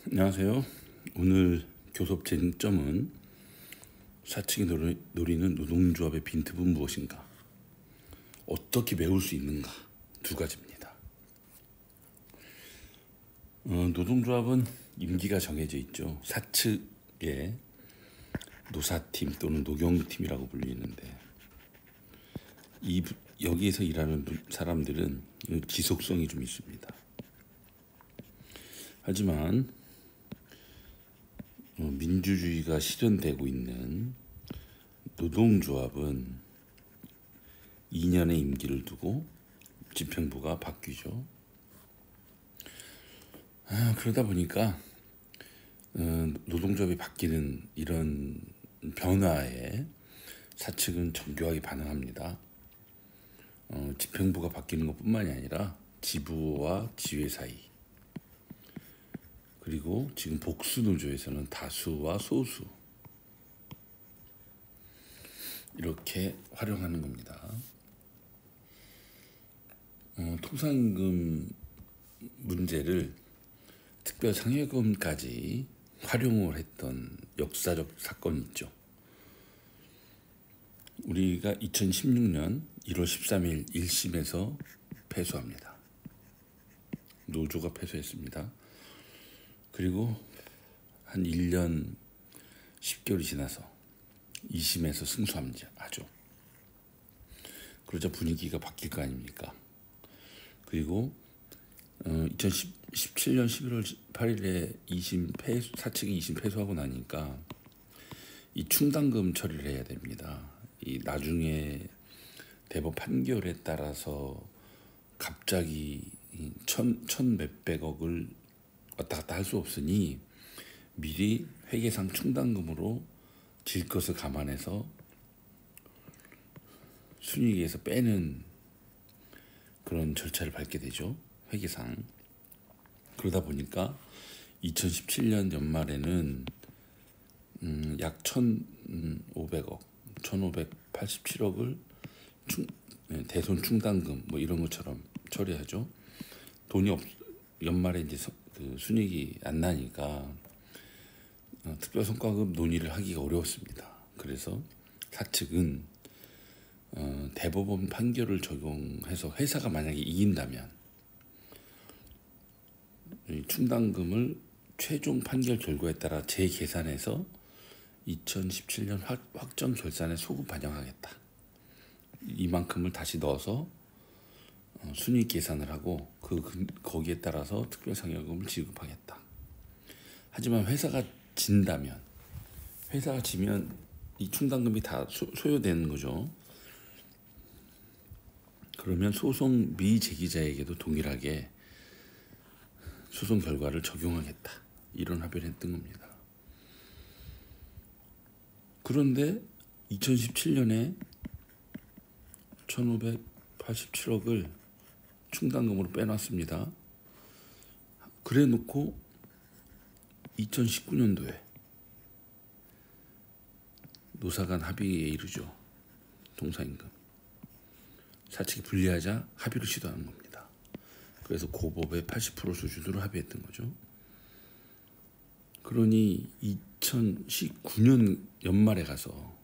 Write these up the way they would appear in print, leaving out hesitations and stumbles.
안녕하세요. 오늘 교섭 쟁점은 사측이 노리는 노동조합의 빈틈은 무엇인가? 어떻게 메울 수 있는가? 두 가지입니다. 노동조합은 임기가 정해져 있죠. 사측의 노사팀 또는 노경팀이라고 불리는데 여기에서 일하는 사람들은 지속성이 좀 있습니다. 하지만 민주주의가 실현되고 있는 노동조합은 2년의 임기를 두고 집행부가 바뀌죠. 그러다 보니까 노동조합이 바뀌는 이런 변화에 사측은 정교하게 반응합니다. 집행부가 바뀌는 것뿐만이 아니라 지부와 지회 사이, 그리고 지금 복수노조에서는 다수와 소수 이렇게 활용하는 겁니다. 통상임금 문제를 특별상여금까지 활용을 했던 역사적 사건이 있죠. 우리가 2016년 1월 13일 1심에서 패소합니다. 노조가 패소했습니다. 그리고 한 1년 10개월이 지나서 2심에서 승소하죠. 그러자 분위기가 바뀔 거 아닙니까? 그리고 2017년 11월 8일에 사측이 2심 패소하고 나니까 이 충당금 처리를 해야 됩니다. 이 나중에 대법 판결에 따라서 갑자기 천 몇백억을 왔다 갔다 할 수 없으니 미리 회계상 충당금으로 질 것을 감안해서 순이익에서 빼는 그런 절차를 밟게 되죠. 회계상. 그러다 보니까 2017년 연말에는 약 1,500억, 1,587억을 대손 충당금 뭐 이런 것처럼 처리하죠. 연말에 이제 순이익이 안 나니까 특별성과급 논의를 하기가 어려웠습니다. 그래서 사측은 대법원 판결을 적용해서 회사가 만약에 이긴다면 충당금을 최종 판결 결과에 따라 재계산해서 2017년 확정 결산에 소급 반영하겠다. 이만큼을 다시 넣어서 순이익 계산을 하고 거기에 따라서 특별상여금을 지급하겠다. 하지만 회사가 지면 이 충당금이 다 소요되는 거죠. 그러면 소송 미제기자에게도 동일하게 소송 결과를 적용하겠다. 이런 합의를 했던 겁니다. 그런데 2017년에 1,587억을 충당금으로 빼놨습니다. 그래 놓고 2019년도에 노사간 합의에 이르죠. 동사임금. 사측이 불리하자 합의를 시도하는 겁니다. 그래서 고법의 80% 수준으로 합의했던 거죠. 그러니 2019년 연말에 가서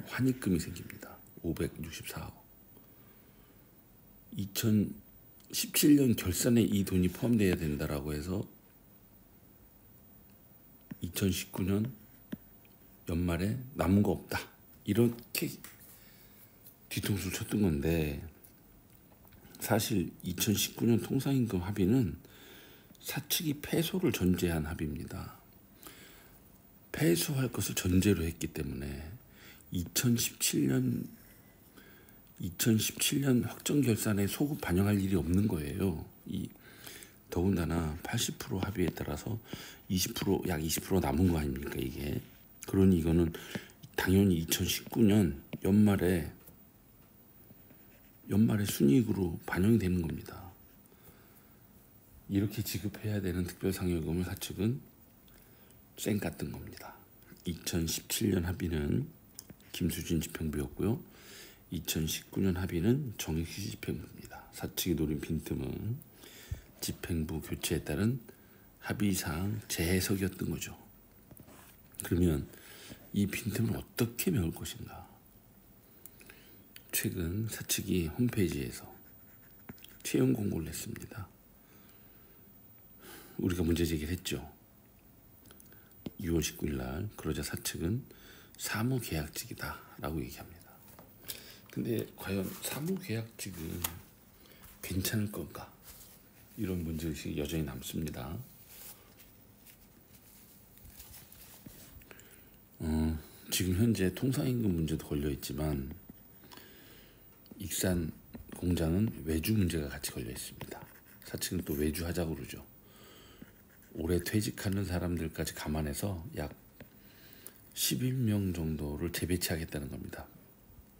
환입금이 생깁니다. 564억. 2017년 결산에 이 돈이 포함되어야 된다라고 해서 2019년 연말에 남은 거 없다. 이렇게 뒤통수를 쳤던 건데 사실 2019년 통상임금 합의는 사측이 패소를 전제한 합의입니다. 패소할 것을 전제로 했기 때문에 2017년 확정 결산에 소급 반영할 일이 없는 거예요. 더군다나 80% 합의에 따라서 약 20% 남은 거 아닙니까 이게. 그러니 이거는 당연히 2019년 연말에 순이익으로 반영이 되는 겁니다. 이렇게 지급해야 되는 특별상여금을 사측은 쌩 깠던 겁니다. 2017년 합의는 김수진 집행부였고요. 2019년 합의는 정익희 집행부입니다. 사측이 노린 빈틈은 집행부 교체에 따른 합의사항 재해석이었던 거죠. 그러면 이 빈틈을 어떻게 메울 것인가? 최근 사측이 홈페이지에서 채용 공고를 냈습니다. 우리가 문제 제기를 했죠. 6월 19일 날. 그러자 사측은 사무계약직이다 라고 얘기합니다. 근데 과연 사무계약직은 괜찮을 건가? 이런 문제의식이 여전히 남습니다. 지금 현재 통상임금 문제도 걸려있지만 익산 공장은 외주 문제가 같이 걸려있습니다. 사측은 또 외주하자고 그러죠. 올해 퇴직하는 사람들까지 감안해서 약 11명 정도를 재배치하겠다는 겁니다.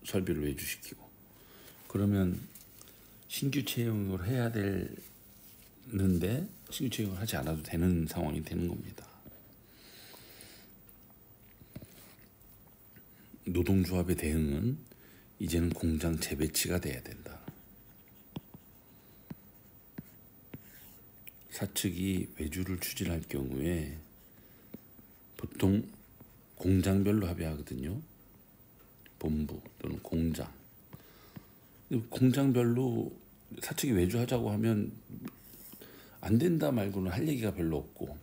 설비를 외주시키고. 그러면 신규 채용을 해야 되는데 신규 채용을 하지 않아도 되는 상황이 되는 겁니다. 노동조합의 대응은 이제는 공장 재배치가 돼야 된다. 사측이 외주를 추진할 경우에 보통 공장별로 합의하거든요. 본부 또는 공장. 공장별로 사측이 외주하자고 하면 안 된다 말고는 할 얘기가 별로 없고,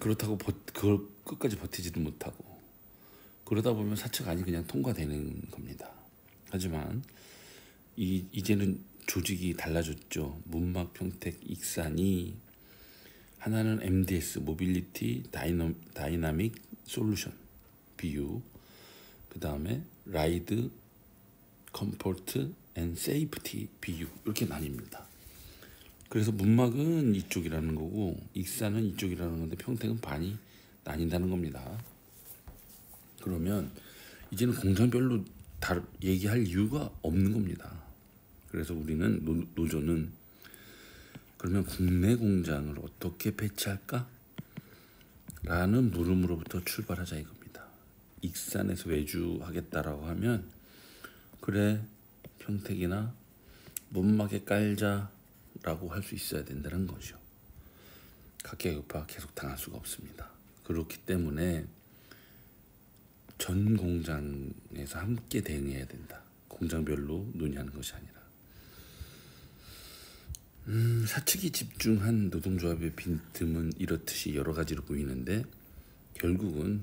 그렇다고 그걸 끝까지 버티지도 못하고, 그러다 보면 사측 안이 그냥 통과되는 겁니다. 하지만 이제는 조직이 달라졌죠. 문막, 평택, 익산이 하나는 MDS 모빌리티 다이나믹 솔루션 BU, 그 다음에 라이드 컴포트 앤 세이프티 BU 이렇게 나뉩니다. 그래서 문막은 이쪽이라는 거고 익산은 이쪽이라는 건데 평택은 반이 나뉜다는 겁니다. 그러면 이제는 공장별로 얘기할 이유가 없는 겁니다. 그래서 우리는 노조는 그러면 국내 공장을 어떻게 배치할까? 라는 물음으로부터 출발하자 이겁니다. 익산에서 외주하겠다라고 하면 그래 평택이나 문막에 깔자라고 할 수 있어야 된다는 거죠. 각계격파 계속 당할 수가 없습니다. 그렇기 때문에 전 공장에서 함께 대응해야 된다. 공장별로 논의하는 것이 아니라. 사측이 집중한 노동조합의 빈틈은 이렇듯이 여러 가지로 보이는데 결국은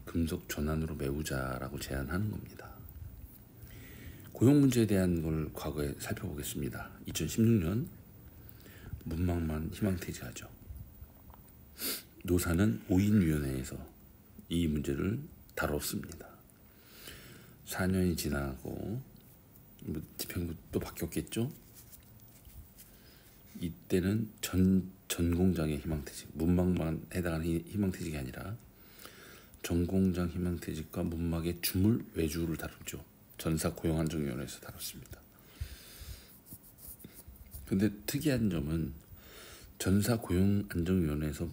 금속 전환으로 메우자라고 제안하는 겁니다. 고용 문제에 대한 걸 과거에 살펴보겠습니다. 2016년 문막만 희망퇴직하죠. 노사는 5인위원회에서 이 문제를 다뤘습니다. 4년이 지나고 집행부 또 바뀌었겠죠. 이때는 전 공장의 희망퇴직, 문막만 해당하는 희망퇴직이 아니라 전 공장 희망퇴직과 문막의 주물 외주를 다뤘죠. 전사고용안정위원회에서 다뤘습니다. 근데 특이한 점은 전사고용안정위원회에서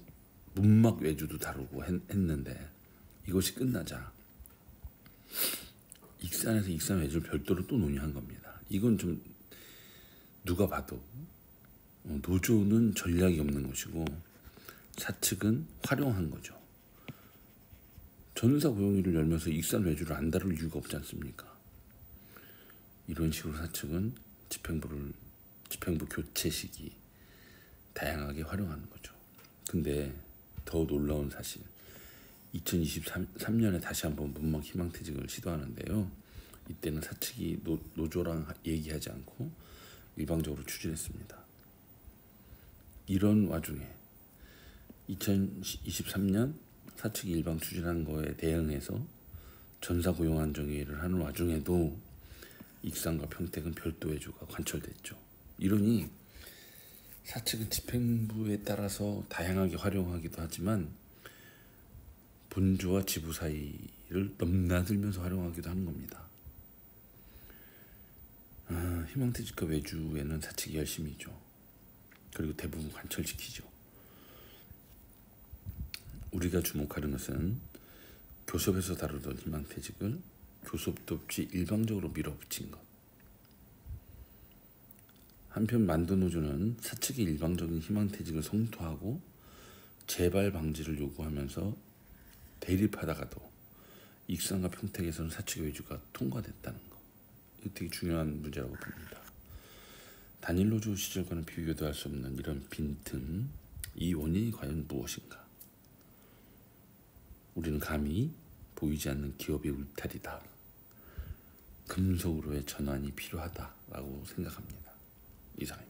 문막 외주도 다루고 했는데 이것이 끝나자 익산에서 익산 외주를 별도로 또 논의한 겁니다. 이건 좀 누가 봐도 노조는 전략이 없는 것이고 사측은 활용한 거죠. 전사고용위를 열면서 익산 외주를 안 다룰 이유가 없지 않습니까? 이런 식으로 사측은 집행부 교체 시기 다양하게 활용하는 거죠. 근데 더 놀라운 사실, 2023년에 다시 한번 문막 희망퇴직을 시도하는데요. 이때는 사측이 노조랑 얘기하지 않고 일방적으로 추진했습니다. 이런 와중에 2023년 사측이 일방 추진한 거에 대응해서 전사고용안정위를 하는 와중에도 익산과 평택은 별도 외주가 관철됐죠. 이러니 사측은 집행부에 따라서 다양하게 활용하기도 하지만 본주와 지부 사이를 넘나들면서 활용하기도 하는 겁니다. 희망퇴직과 외주에는 사측이 열심히 있죠. 그리고 대부분 관철시키죠. 우리가 주목하는 것은 교섭에서 다루던 희망퇴직을 교섭도 없이 일방적으로 밀어붙인 것. 한편 만도노조는 사측의 일방적인 희망퇴직을 성토하고 재발 방지를 요구하면서 대립하다가도 익산과 평택에서는 사측의 외주가 통과됐다는 거. 이거 되게 중요한 문제라고 봅니다. 단일노조 시절과는 비교도 할 수 없는 이런 빈틈, 이 원인이 과연 무엇인가? 우리는 감히 보이지 않는 기업의 울타리다. 금속으로의 전환이 필요하다라고 생각합니다. 이상입니다.